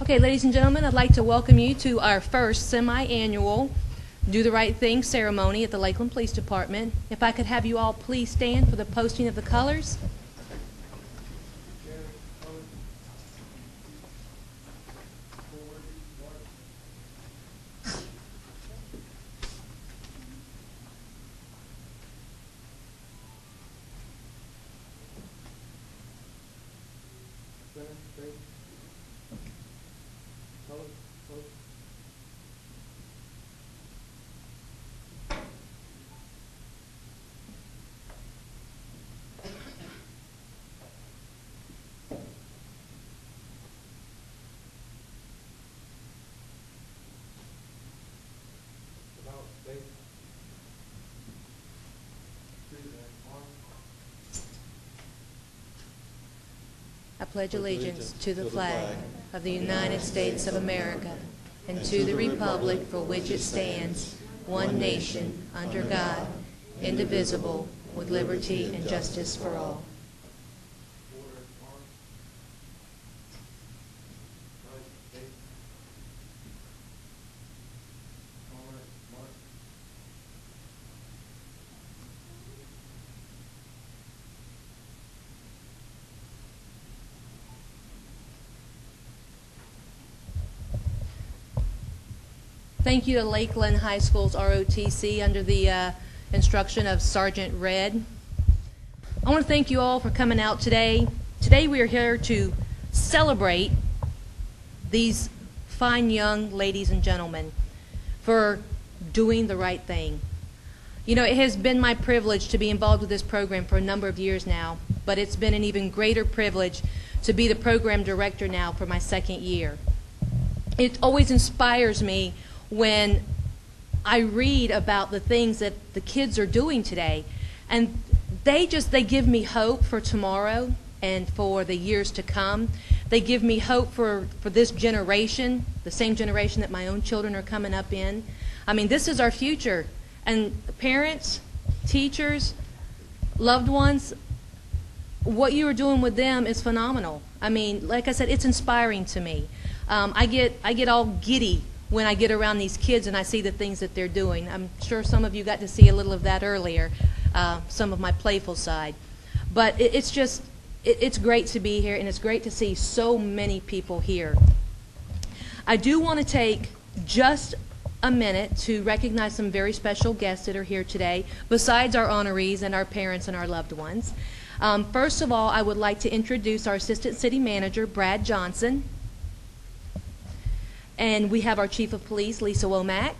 Okay, ladies and gentlemen, I'd like to welcome you to our first semi-annual Do the Right Thing ceremony at the Lakeland Police Department. If I could have you all please stand for the posting of the colors. I pledge allegiance to the flag of the United States of America and to the republic for which it stands, one nation, under God, indivisible, with liberty and justice for all. Thank you to Lakeland High School's ROTC under the instruction of Sergeant Red. I want to thank you all for coming out today. Today we are here to celebrate these fine young ladies and gentlemen for doing the right thing. You know, it has been my privilege to be involved with this program for a number of years now, but it's been an even greater privilege to be the program director now for my second year. It always inspires me when I read about the things that the kids are doing today, and they give me hope for tomorrow and for the years to come. They give me hope for this generation, the same generation that my own children are coming up in. I mean, this is our future, and parents, teachers, loved ones, what you are doing with them is phenomenal. I mean, like I said, it's inspiring to me. I get all giddy when I get around these kids and I see the things that they're doing. I'm sure some of you got to see a little of that earlier, some of my playful side. But it's great to be here, and it's great to see so many people here. I do want to take just a minute to recognize some very special guests that are here today, besides our honorees and our parents and our loved ones. First of all, I would like to introduce our Assistant City Manager, Brad Johnson. And we have our Chief of Police, Lisa Womack.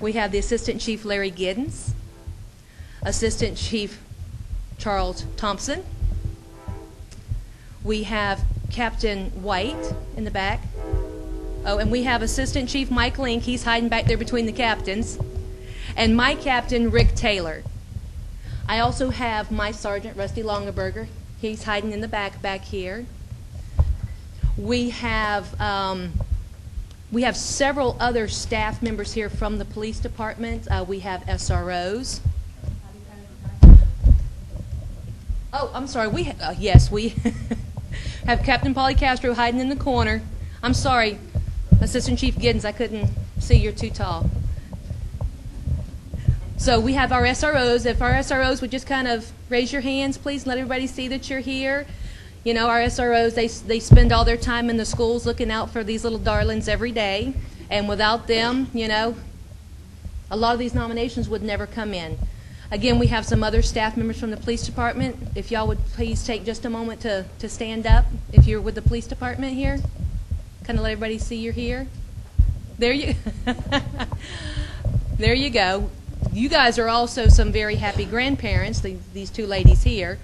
We have the Assistant Chief, Larry Giddens. Assistant Chief, Charles Thompson. We have Captain White in the back. Oh, and we have Assistant Chief Mike Link. He's hiding back there between the captains. And my captain, Rick Taylor. I also have my Sergeant, Rusty Longaberger. He's hiding in the back here. We have several other staff members here from the police department. We have SROs. Oh, I'm sorry. Yes, we have Captain Polly Castro hiding in the corner. I'm sorry, Assistant Chief Giddens, I couldn't see, you're too tall. So we have our SROs. If our SROs would just kind of raise your hands, please, and let everybody see that you're here. You know, our SROs, they spend all their time in the schools looking out for these little darlings every day. And without them, you know, a lot of these nominations would never come in. Again, we have some other staff members from the police department. If y'all would please take just a moment to stand up if you're with the police department here. Kind of let everybody see you're here. There you there you go. You guys are also some very happy grandparents, these two ladies here.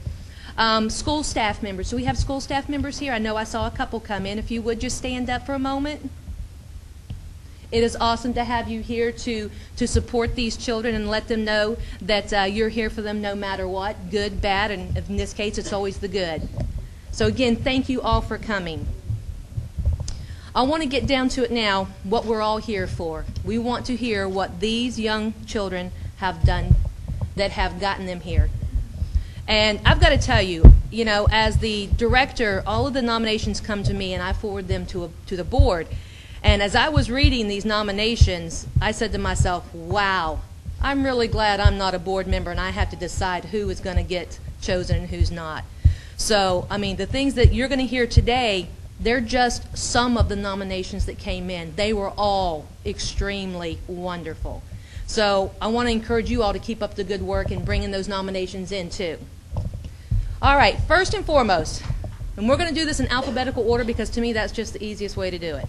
School staff members. So we have school staff members here. I know I saw a couple come in. If you would just stand up for a moment. It is awesome to have you here to support these children and let them know that you're here for them no matter what, good, bad, and in this case it's always the good. So again, thank you all for coming. I want to get down to it now, what we're all here for. We want to hear what these young children have done that have gotten them here. And I've got to tell you, you know, as the director, all of the nominations come to me and I forward them to the board. And as I was reading these nominations, I said to myself, wow, I'm really glad I'm not a board member and I have to decide who is going to get chosen and who's not. So, I mean, the things that you're going to hear today, they're just some of the nominations that came in. They were all extremely wonderful. So I want to encourage you all to keep up the good work and bring in those nominations in too. All right, first and foremost, and we're going to do this in alphabetical order because to me that's just the easiest way to do it.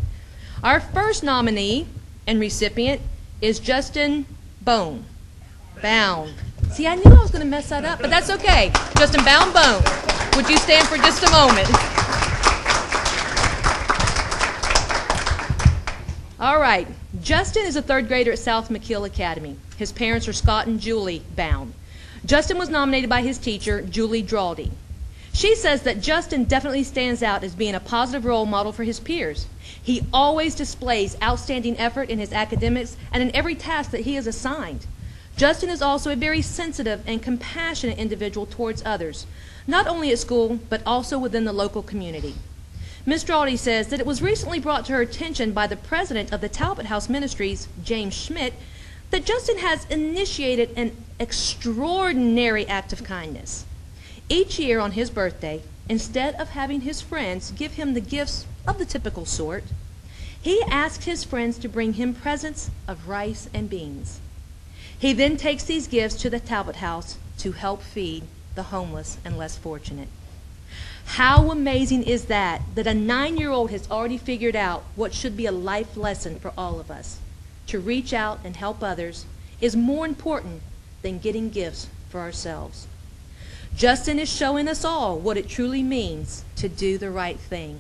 Our first nominee and recipient is Justin Bound. See, I knew I was going to mess that up, but that's okay. Justin Bound. Would you stand for just a moment? All right. Justin is a third grader at South McKeel Academy. His parents are Scott and Julie Bound. Justin was nominated by his teacher, Julie Drawdy. She says that Justin definitely stands out as being a positive role model for his peers. He always displays outstanding effort in his academics and in every task that he is assigned. Justin is also a very sensitive and compassionate individual towards others, not only at school, but also within the local community. Ms. Drawdy says that it was recently brought to her attention by the president of the Talbot House Ministries, James Schmidt, that Justin has initiated an extraordinary act of kindness. Each year on his birthday, instead of having his friends give him the gifts of the typical sort, he asks his friends to bring him presents of rice and beans. He then takes these gifts to the Talbot House to help feed the homeless and less fortunate. How amazing is that a 9-year-old has already figured out what should be a life lesson for all of us. To reach out and help others is more important than getting gifts for ourselves. Justin is showing us all what it truly means to do the right thing.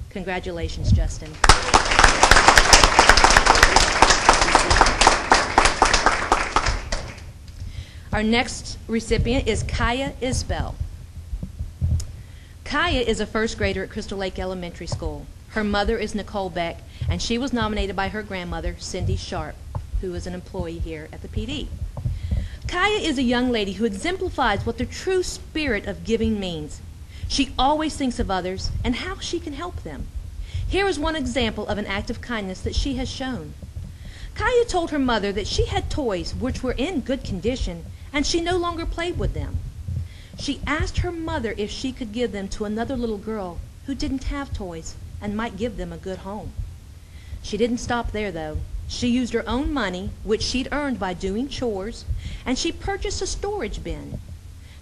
Congratulations, Justin. Our next recipient is Kaya Isbell. Kaya is a first grader at Crystal Lake Elementary School. Her mother is Nicole Beck, and she was nominated by her grandmother, Cindy Sharp, who is an employee here at the PD. Kaya is a young lady who exemplifies what the true spirit of giving means. She always thinks of others and how she can help them. Here is one example of an act of kindness that she has shown. Kaya told her mother that she had toys which were in good condition and she no longer played with them. She asked her mother if she could give them to another little girl who didn't have toys and might give them a good home. She didn't stop there, though. She used her own money, which she'd earned by doing chores, and she purchased a storage bin.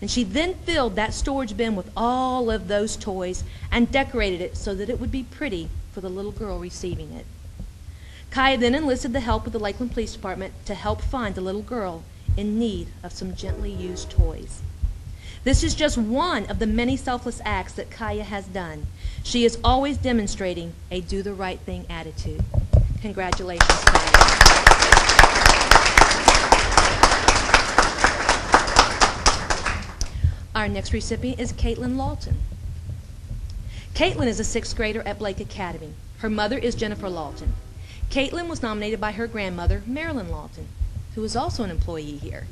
And she then filled that storage bin with all of those toys and decorated it so that it would be pretty for the little girl receiving it. Kaya then enlisted the help of the Lakeland Police Department to help find the little girl in need of some gently used toys. This is just one of the many selfless acts that Kaya has done. She is always demonstrating a do-the-right-thing attitude. Congratulations, Kaya. Our next recipient is Caitlin Lawton. Caitlin is a 6th grader at Blake Academy. Her mother is Jennifer Lawton. Caitlin was nominated by her grandmother, Marilyn Lawton, who is also an employee here.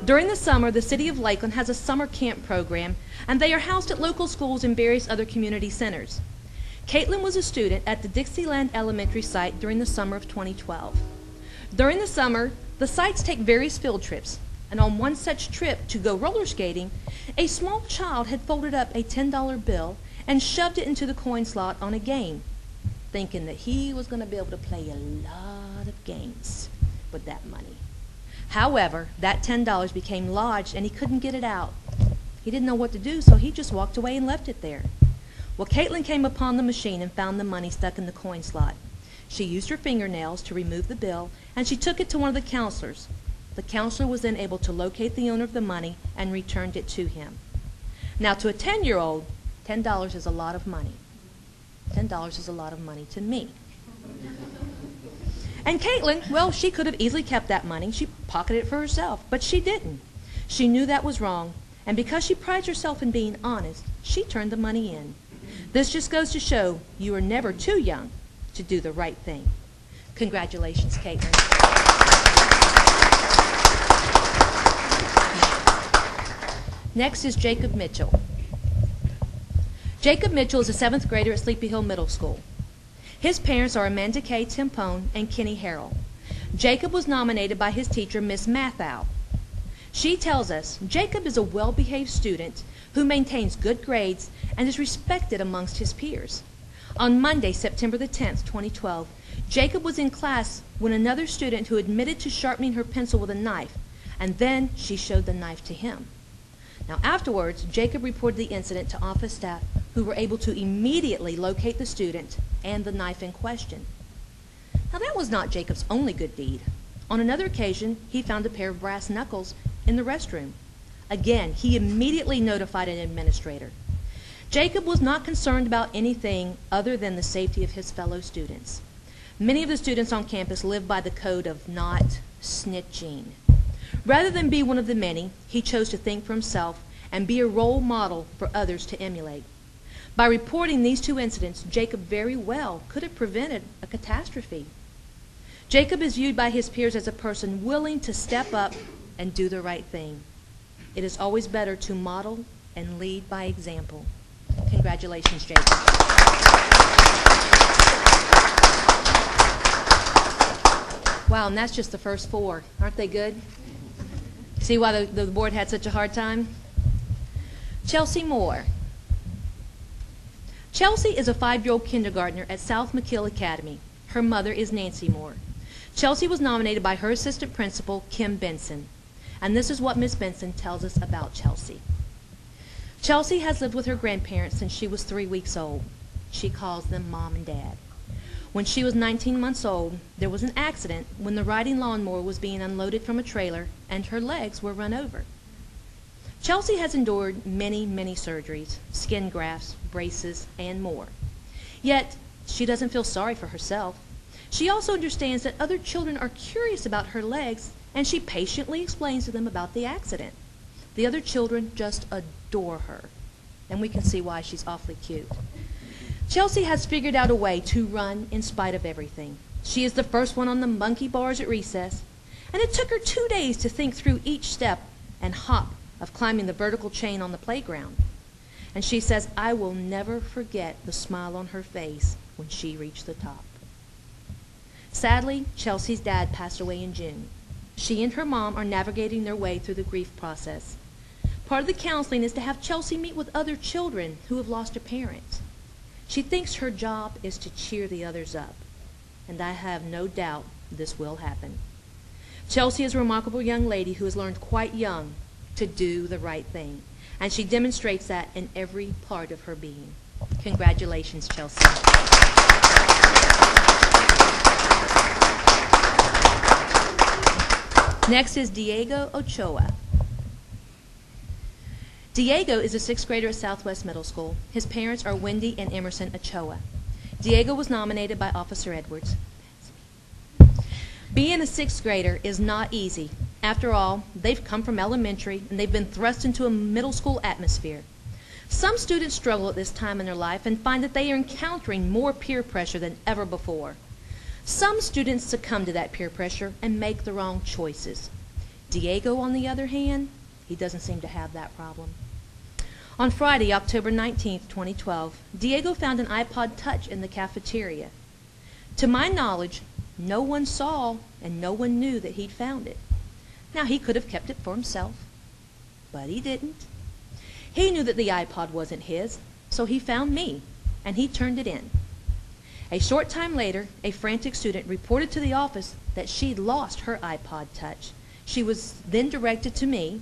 During the summer, the City of Lakeland has a summer camp program, and they are housed at local schools and various other community centers. Caitlin was a student at the Dixieland Elementary site during the summer of 2012. During the summer, the sites take various field trips, and on one such trip to go roller skating, a small child had folded up a $10 bill and shoved it into the coin slot on a game, thinking that he was going to be able to play a lot of games with that money. However, that $10 became lodged and he couldn't get it out. He didn't know what to do, so he just walked away and left it there. Well, Caitlin came upon the machine and found the money stuck in the coin slot. She used her fingernails to remove the bill, and she took it to one of the counselors. The counselor was then able to locate the owner of the money and returned it to him. Now, to a 10-year-old, $10 is a lot of money. $10 is a lot of money to me. And Caitlin, well, she could have easily kept that money. She pocketed it for herself, but she didn't. She knew that was wrong, and because she prides herself in being honest, she turned the money in. This just goes to show you are never too young to do the right thing. Congratulations, Caitlin. Next is Jacob Mitchell. Jacob Mitchell is a 7th grader at Sleepy Hill Middle School. His parents are Amanda K. Timpone and Kenny Harrell. Jacob was nominated by his teacher, Miss Mathau. She tells us Jacob is a well-behaved student who maintains good grades and is respected amongst his peers. On Monday, September the 10th, 2012, Jacob was in class when another student who admitted to sharpening her pencil with a knife, and then she showed the knife to him. Now afterwards, Jacob reported the incident to office staff, who were able to immediately locate the student and the knife in question. Now that was not Jacob's only good deed. On another occasion, he found a pair of brass knuckles in the restroom. Again, he immediately notified an administrator. Jacob was not concerned about anything other than the safety of his fellow students. Many of the students on campus live by the code of not snitching. Rather than be one of the many, he chose to think for himself and be a role model for others to emulate. By reporting these 2 incidents, Jacob very well could have prevented a catastrophe. Jacob is viewed by his peers as a person willing to step up and do the right thing. It is always better to model and lead by example. Congratulations, Jacob. Wow, and that's just the first 4. Aren't they good? See why the board had such a hard time? Chelsea Moore. Chelsea is a 5-year-old kindergartner at South McKill Academy. Her mother is Nancy Moore. Chelsea was nominated by her assistant principal, Kim Benson. And this is what Miss Benson tells us about Chelsea. Chelsea has lived with her grandparents since she was 3 weeks old. She calls them Mom and Dad. When she was 19 months old, there was an accident when the riding lawnmower was being unloaded from a trailer and her legs were run over. Chelsea has endured many, many surgeries, skin grafts, braces, and more. Yet, she doesn't feel sorry for herself. She also understands that other children are curious about her legs, and she patiently explains to them about the accident. The other children just adore her, and we can see why she's awfully cute. Chelsea has figured out a way to run in spite of everything. She is the first one on the monkey bars at recess, and it took her 2 days to think through each step and hop of climbing the vertical chain on the playground. And she says, I will never forget the smile on her face when she reached the top. Sadly, Chelsea's dad passed away in June. She and her mom are navigating their way through the grief process. Part of the counseling is to have Chelsea meet with other children who have lost a parent. She thinks her job is to cheer the others up, and I have no doubt this will happen. Chelsea is a remarkable young lady who has learned quite young to do the right thing, and she demonstrates that in every part of her being. Congratulations, Chelsea. Next is Diego Ochoa. Diego is a 6th grader at Southwest Middle School. His parents are Wendy and Emerson Ochoa. Diego was nominated by Officer Edwards. Being a 6th grader is not easy. After all, they've come from elementary and they've been thrust into a middle school atmosphere. Some students struggle at this time in their life and find that they are encountering more peer pressure than ever before. Some students succumb to that peer pressure and make the wrong choices. Diego, on the other hand, he doesn't seem to have that problem. On Friday, October 19th, 2012, Diego found an iPod Touch in the cafeteria. To my knowledge, no one saw and no one knew that he'd found it. Now, he could have kept it for himself, but he didn't. He knew that the iPod wasn't his, so he found me, and he turned it in. A short time later, a frantic student reported to the office that she'd lost her iPod Touch. She was then directed to me,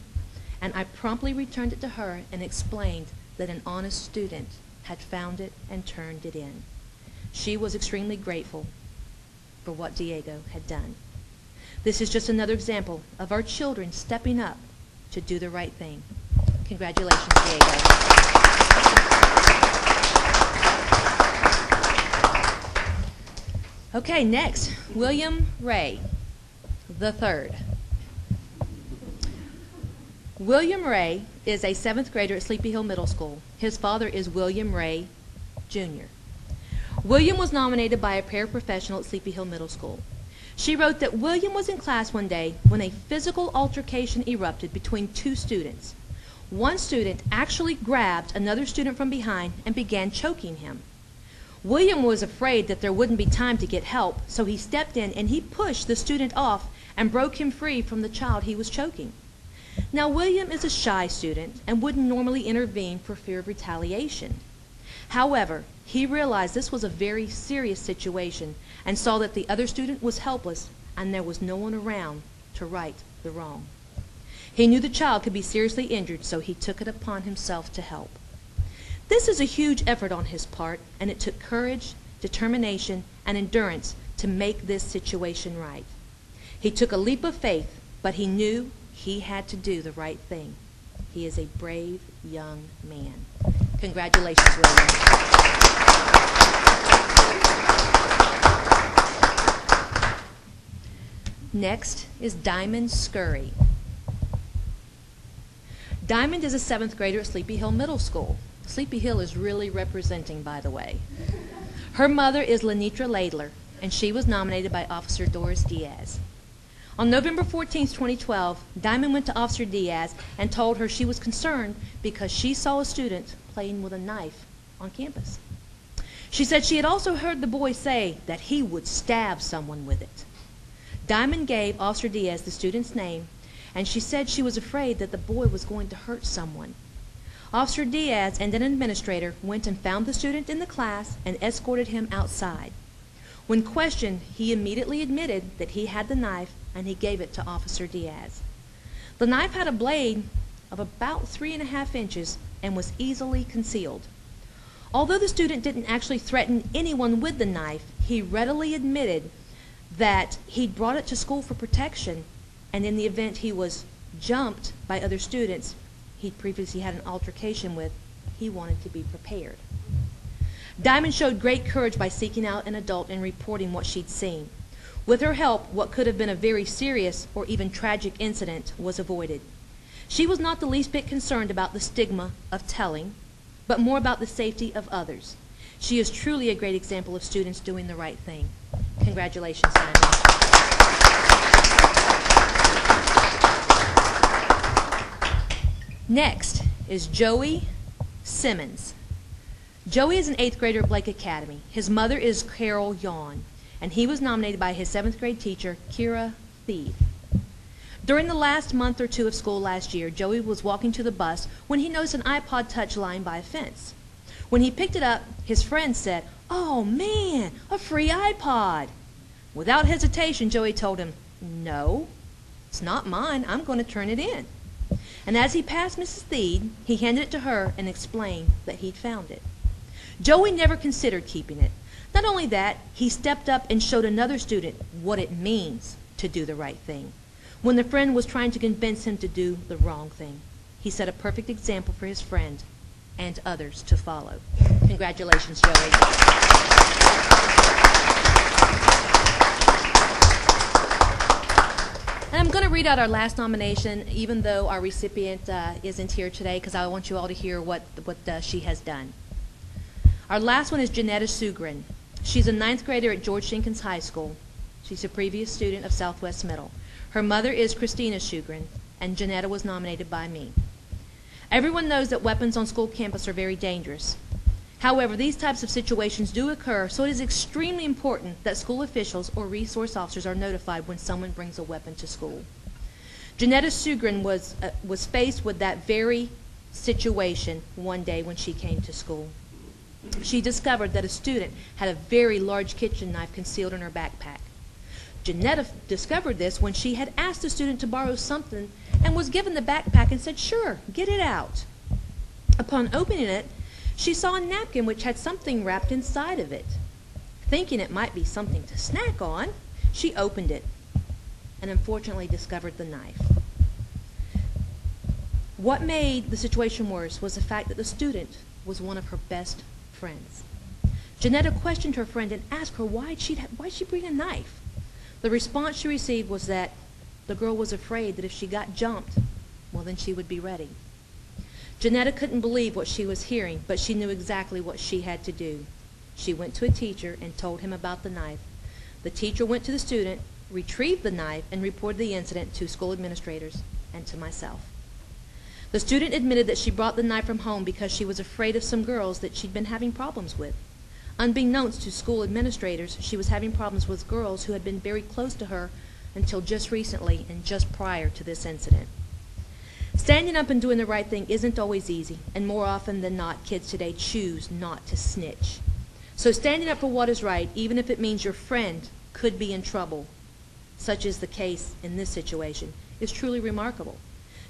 and I promptly returned it to her and explained that an honest student had found it and turned it in. She was extremely grateful for what Diego had done. This is just another example of our children stepping up to do the right thing. Congratulations, Diego. Okay, next, William Ray III. William Ray is a 7th grader at Sleepy Hill Middle School. His father is William Ray, Jr. William was nominated by a paraprofessional at Sleepy Hill Middle School. She wrote that William was in class one day when a physical altercation erupted between 2 students. one student actually grabbed another student from behind and began choking him. William was afraid that there wouldn't be time to get help, so he stepped in and he pushed the student off and broke him free from the child he was choking. Now, William is a shy student and wouldn't normally intervene for fear of retaliation. However, he realized this was a very serious situation and saw that the other student was helpless and there was no one around to right the wrong. He knew the child could be seriously injured, so he took it upon himself to help. This is a huge effort on his part, and it took courage, determination, and endurance to make this situation right. He took a leap of faith, but he knew he had to do the right thing. He is a brave young man. Congratulations, William. Next is Diamond Scurry. Diamond is a 7th grader at Sleepy Hill Middle School. Sleepy Hill is really representing, by the way. Her mother is Lenitra Laidler, and she was nominated by Officer Doris Diaz. On November 14, 2012, Diamond went to Officer Diaz and told her she was concerned because she saw a student playing with a knife on campus. She said she had also heard the boy say that he would stab someone with it. Diamond gave Officer Diaz the student's name, and she said she was afraid that the boy was going to hurt someone. Officer Diaz and an administrator went and found the student in the class and escorted him outside. When questioned, he immediately admitted that he had the knife and he gave it to Officer Diaz. The knife had a blade of about 3.5 inches and was easily concealed. Although the student didn't actually threaten anyone with the knife, he readily admitted that he'd brought it to school for protection, and in the event he was jumped by other students he'd previously had an altercation with, he wanted to be prepared. Diamond showed great courage by seeking out an adult and reporting what she'd seen. With her help, what could have been a very serious or even tragic incident was avoided. She was not the least bit concerned about the stigma of telling, but more about the safety of others. She is truly a great example of students doing the right thing. Congratulations, Diamond. Next is Joey Simmons. Joey is an 8th grader at Blake Academy. His mother is Carol Yawn, and he was nominated by his 7th grade teacher, Kira Thied. During the last month or two of school last year, Joey was walking to the bus when he noticed an iPod Touch lying by a fence. When he picked it up, his friend said, "Oh man, a free iPod." Without hesitation, Joey told him, "No, it's not mine. I'm going to turn it in." And as he passed Mrs. Thied, he handed it to her and explained that he'd found it. Joey never considered keeping it. Not only that, he stepped up and showed another student what it means to do the right thing when the friend was trying to convince him to do the wrong thing. He set a perfect example for his friend and others to follow. Congratulations, Joey. And I'm going to read out our last nomination, even though our recipient isn't here today, because I want you all to hear what she has done. Our last one is Janetta Sugren. She's a 9th grader at George Jenkins High School. She's a previous student of Southwest Middle. Her mother is Christina Sugren, and Janetta was nominated by me. Everyone knows that weapons on school campus are very dangerous. However, these types of situations do occur, so it is extremely important that school officials or resource officers are notified when someone brings a weapon to school. Janetta Sugren was faced with that very situation one day when she came to school. She discovered that a student had a very large kitchen knife concealed in her backpack. Janetta discovered this when she had asked the student to borrow something and was given the backpack and said, "Sure, get it out." Upon opening it, she saw a napkin which had something wrapped inside of it. Thinking it might be something to snack on, she opened it and unfortunately discovered the knife. What made the situation worse was the fact that the student was one of her best friends. Janetta questioned her friend and asked her why'd she bring a knife. The response she received was that the girl was afraid that if she got jumped, well, then she would be ready. Janetta couldn't believe what she was hearing, but she knew exactly what she had to do. She went to a teacher and told him about the knife. The teacher went to the student, retrieved the knife, and reported the incident to school administrators and to myself. The student admitted that she brought the knife from home because she was afraid of some girls that she'd been having problems with. Unbeknownst to school administrators, she was having problems with girls who had been very close to her until just recently and just prior to this incident. Standing up and doing the right thing isn't always easy, and more often than not, kids today choose not to snitch. So standing up for what is right, even if it means your friend could be in trouble, such is the case in this situation, is truly remarkable.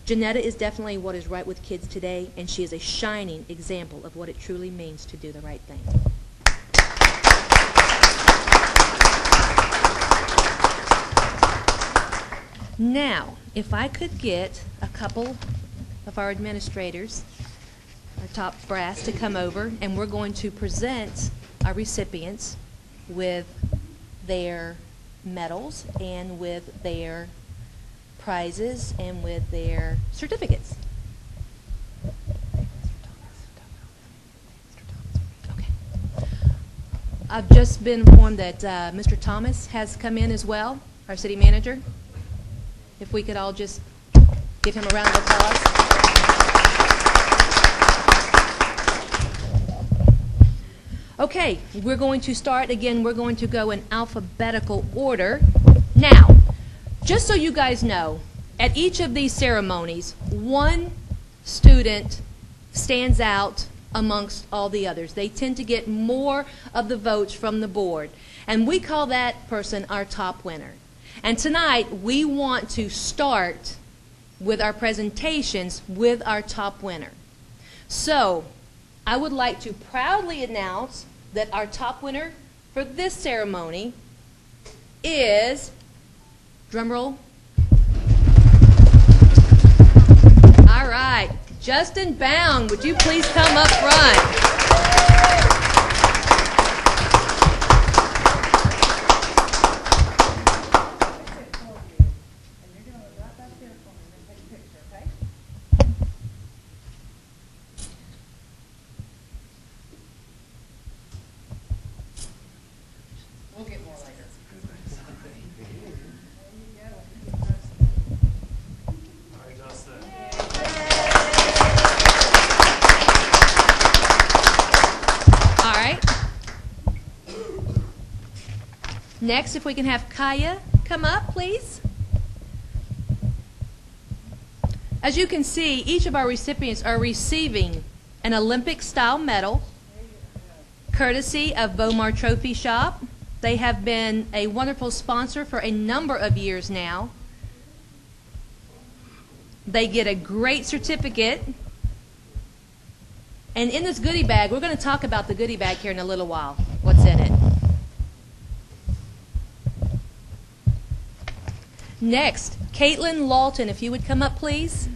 Janetta is definitely what is right with kids today, and she is a shining example of what it truly means to do the right thing. Now, if I could get a couple of our administrators, our top brass, to come over, and we're going to present our recipients with their medals and with their prizes and with their certificates. Okay. I've just been informed that Mr. Thomas has come in as well, our city manager. If we could all just give him a round of applause. Okay, we're going to start again. We're going to go in alphabetical order. Now, just so you guys know, at each of these ceremonies, one student stands out amongst all the others. They tend to get more of the votes from the board, and we call that person our top winner. And tonight, we want to start with our presentations with our top winner. So, I would like to proudly announce that our top winner for this ceremony is, drumroll. All right, Justin Bound, would you please come up front? Next, if we can have Kaya come up, please. As you can see, each of our recipients are receiving an Olympic-style medal, courtesy of Bomar Trophy Shop. They have been a wonderful sponsor for a number of years now. They get a great certificate. And in this goodie bag, we're going to talk about the goodie bag here in a little while, what's in it. Next, Caitlin Lawton, if you would come up, please.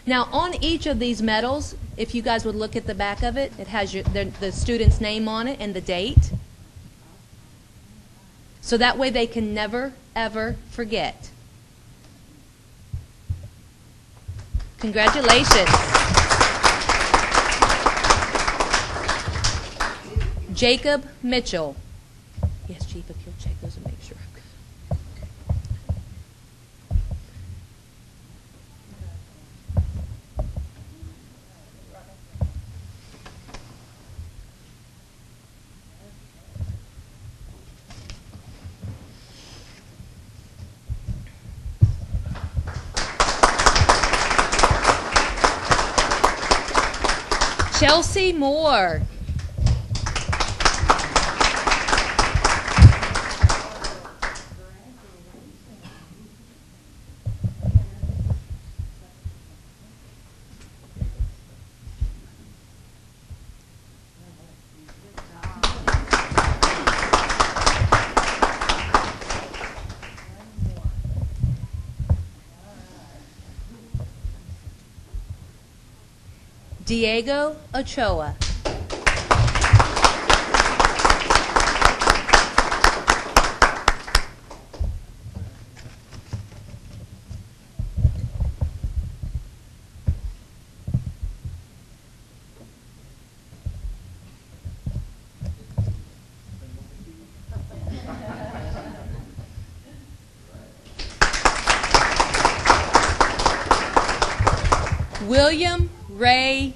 Now, on each of these medals, if you guys would look at the back of it, it has the student's name on it and the date. So that way they can never, ever forget. Congratulations. Jacob Mitchell. Yes, Chief, if you'll check those and make sure. Chelsea Moore. Diego Ochoa. William Ray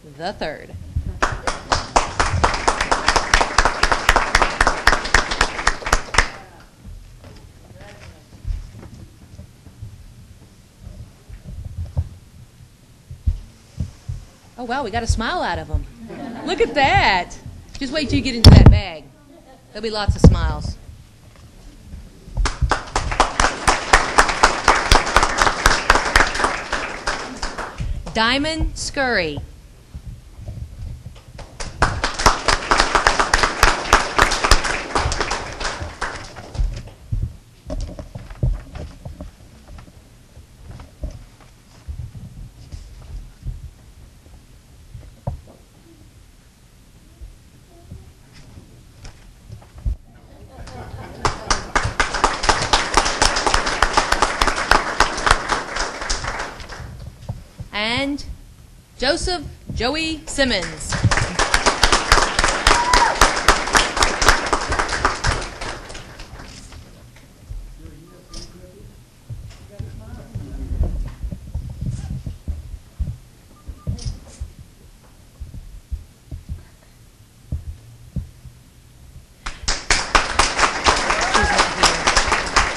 III. Oh, wow, we got a smile out of him. Look at that. Just wait till you get into that bag. There'll be lots of smiles. Diamond Scurry. And Joseph Joey Simmons.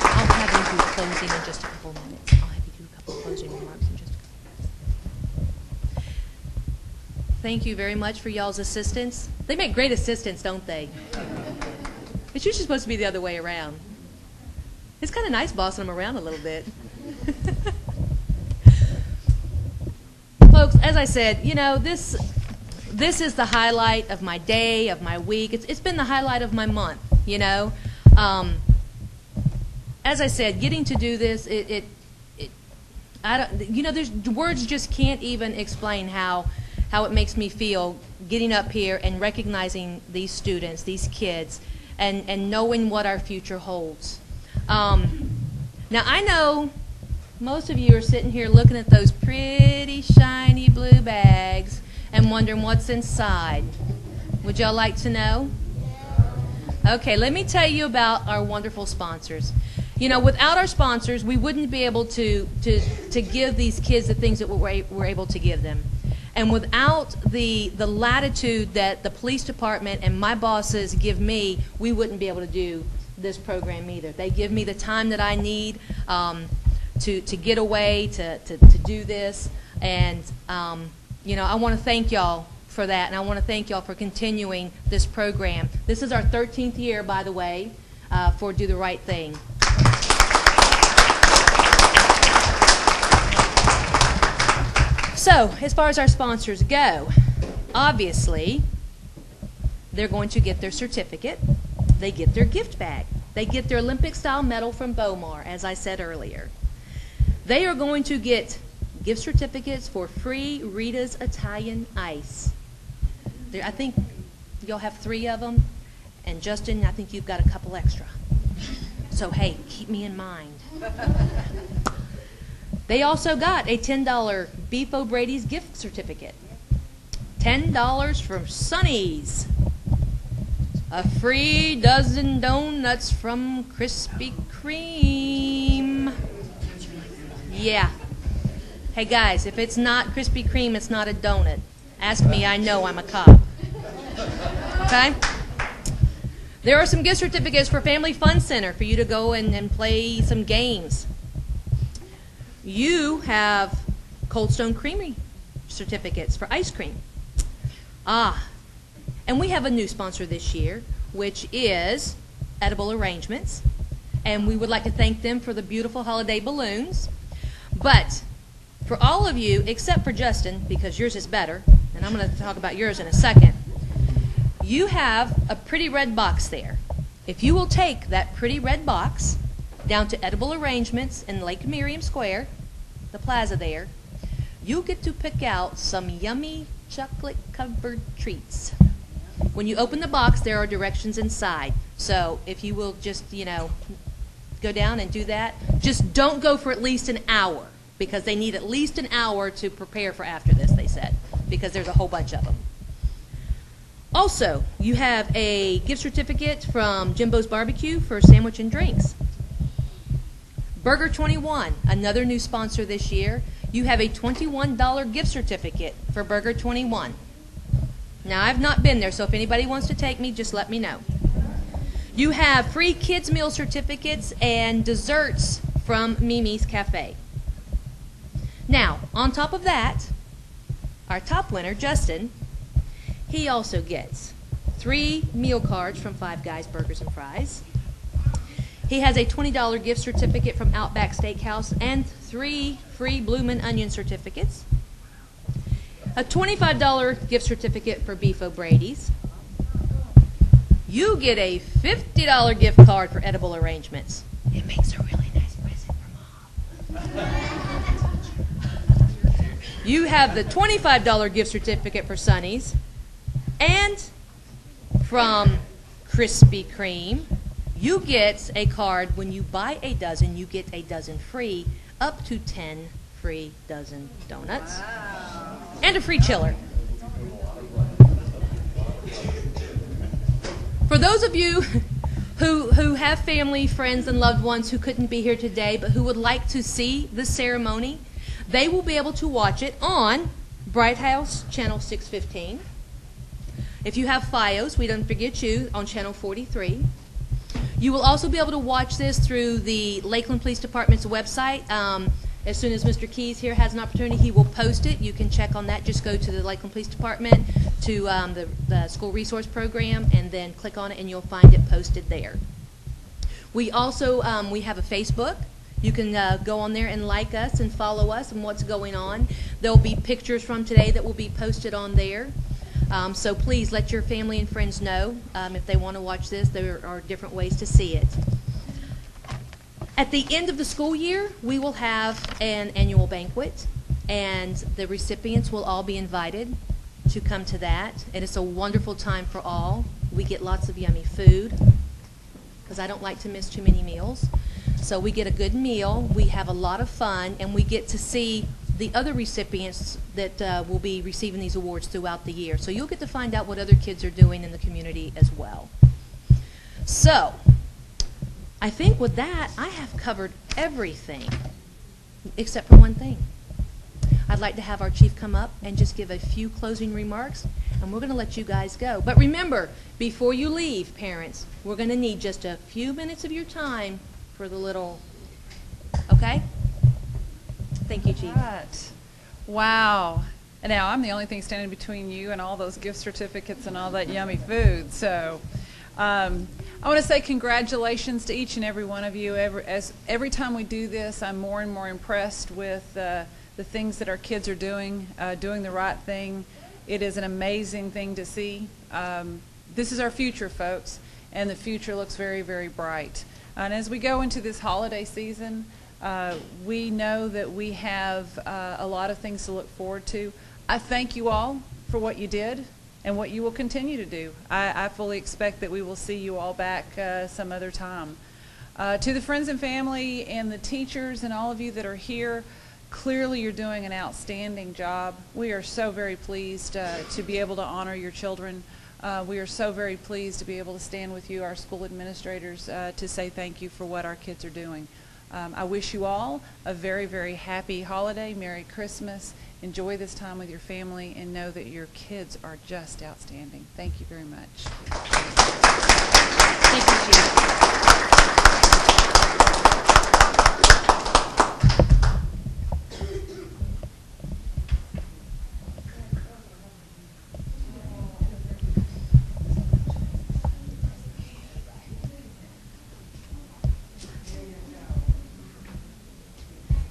I'll have you do closing in just a couple minutes. I'll have you do a couple closing remarks in just a couple. Thank you very much for y'all's assistance. They make great assistants, don't they? It's usually supposed to be the other way around. It's kind of nice bossing them around a little bit. Folks, as I said, you know, this is the highlight of my day, of my week. It's been the highlight of my month, you know. As I said, getting to do this, I don't, you know, there's words just can't even explain how it makes me feel getting up here and recognizing these students, these kids, and knowing what our future holds. Now, I know most of you are sitting here looking at those pretty shiny blue bags and wondering what's inside. Would y'all like to know? Okay, let me tell you about our wonderful sponsors. You know, without our sponsors, we wouldn't be able to give these kids the things that we're able to give them. And without the latitude that the police department and my bosses give me, we wouldn't be able to do this program either. They give me the time that I need to get away, to do this. And, you know, I want to thank y'all for that, and I want to thank y'all for continuing this program. This is our 13th year, by the way, for Do the Right Thing. So, as far as our sponsors go, obviously, they're going to get their certificate. They get their gift bag. They get their Olympic-style medal from Bomar, as I said earlier. They are going to get gift certificates for free Rita's Italian Ice. I think you'll have 3 of them, and Justin, I think you've got a couple extra. So, hey, keep me in mind. They also got a $10 Beef O'Brady's gift certificate, $10 from Sonny's, a free dozen donuts from Krispy Kreme. Yeah. Hey guys, if it's not Krispy Kreme, it's not a donut. Ask me, I know, I'm a cop. Okay? There are some gift certificates for Family Fun Center for you to go and play some games. You have Cold Stone Creamery certificates for ice cream. And we have a new sponsor this year, which is Edible Arrangements. And we would like to thank them for the beautiful holiday balloons. But for all of you, except for Justin, because yours is better, and I'm going to talk about yours in a second, you have a pretty red box there. If you will take that pretty red box down to Edible Arrangements in Lake Miriam Square, the plaza there, you get to pick out some yummy chocolate-covered treats. When you open the box, there are directions inside. So if you will just, you know, go down and do that, just don't go for at least an hour, because they need at least an hour to prepare for after this, they said, because there's a whole bunch of them. Also, you have a gift certificate from Jimbo's Barbecue for sandwich and drinks. Burger 21, another new sponsor this year. you have a $21 gift certificate for Burger 21. Now, I've not been there, so if anybody wants to take me, just let me know. You have free kids' meal certificates and desserts from Mimi's Cafe. Now, on top of that, our top winner, Justin, he also gets 3 meal cards from Five Guys Burgers and Fries. He has a $20 gift certificate from Outback Steakhouse and 3 free Bloomin' Onion certificates. A $25 gift certificate for Beef O'Brady's. You get a $50 gift card for Edible Arrangements. It makes a really nice present for Mom. You have the $25 gift certificate for Sonny's. And from Krispy Kreme, you get a card. When you buy a dozen, you get a dozen free, up to 10 free dozen donuts. Wow. And a free chiller. For those of you who have family, friends, and loved ones who couldn't be here today but who would like to see this ceremony, they will be able to watch it on Bright House Channel 615. If you have FiOS, we don't forget you, on Channel 43. You will also be able to watch this through the Lakeland Police Department's website. As soon as Mr. Keys here has an opportunity, he will post it. You can check on that. Just go to the Lakeland Police Department, to the School Resource Program, and then click on it, and you'll find it posted there. We also we have a Facebook. You can go on there and like us and follow us and what's going on. There will be pictures from today that will be posted on there. So please let your family and friends know if they want to watch this. There are different ways to see it. At the end of the school year, we will have an annual banquet, and the recipients will all be invited to come to that. And it's a wonderful time for all. We get lots of yummy food, because I don't like to miss too many meals. So we get a good meal, we have a lot of fun, and we get to see the other recipients that will be receiving these awards throughout the year. So you'll get to find out what other kids are doing in the community as well. So I think with that, I have covered everything except for one thing. I'd like to have our chief come up and just give a few closing remarks, and we're going to let you guys go. But remember, before you leave, parents, we're going to need just a few minutes of your time for the little, okay? Thank you, Chief. Right. Wow. And now I'm the only thing standing between you and all those gift certificates and all that yummy food. So I want to say congratulations to each and every one of you. Every time we do this, I'm more and more impressed with the things that our kids are doing the right thing. It is an amazing thing to see. This is our future, folks, and the future looks very, very bright. And as we go into this holiday season, we know that we have a lot of things to look forward to. I thank you all for what you did and what you will continue to do. I fully expect that we will see you all back some other time. To the friends and family and the teachers and all of you that are here, clearly you're doing an outstanding job. We are so very pleased to be able to honor your children. We are so very pleased to be able to stand with you, our school administrators, to say thank you for what our kids are doing. I wish you all a very, very happy holiday, Merry Christmas. Enjoy this time with your family and know that your kids are just outstanding. Thank you very much. Thank you, Chief.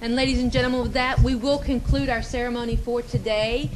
And ladies and gentlemen, with that, we will conclude our ceremony for today.